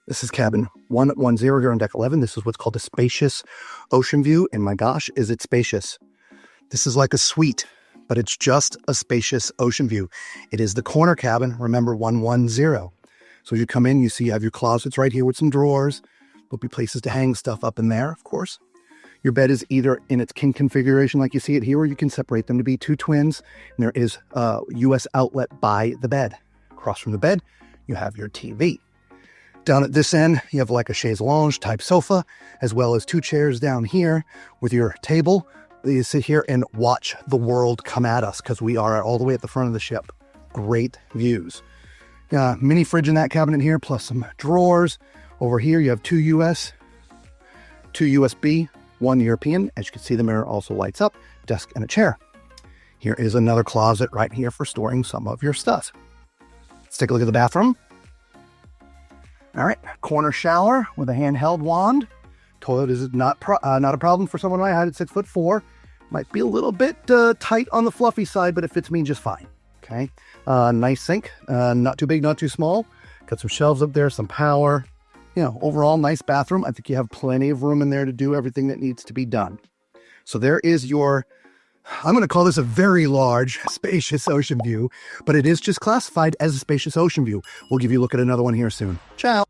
This is cabin 110 here on deck 11. This is what's called a Spacious Oceanview, and my gosh, is it spacious. This is like a suite, but it's just a Spacious Oceanview. It is the corner cabin, remember 110. So as you come in, you see you have your closets right here with some drawers. There'll be places to hang stuff up in there, of course. Your bed is either in its king configuration like you see it here, or you can separate them to be two twins. And there is a US outlet by the bed. Across from the bed, you have your TV. Down at this end, you have like a chaise lounge type sofa, as well as two chairs down here with your table. You sit here and watch the world come at us because we are all the way at the front of the ship. Great views. Mini fridge in that cabinet here, plus some drawers. Over here, you have two US, two USB, one European. As you can see, the mirror also lights up, desk and a chair. Here is another closet right here for storing some of your stuff. Let's take a look at the bathroom. All right, corner shower with a handheld wand. Toilet is not a problem for someone my height at 6'4". Might be a little bit tight on the fluffy side, but it fits me just fine. Okay, nice sink, not too big, not too small. Got some shelves up there, some power. You know, overall nice bathroom. I think you have plenty of room in there to do everything that needs to be done. So there is your, I'm going to call this a very large, spacious ocean view, but it is just classified as a spacious ocean view. We'll give you a look at another one here soon. Ciao.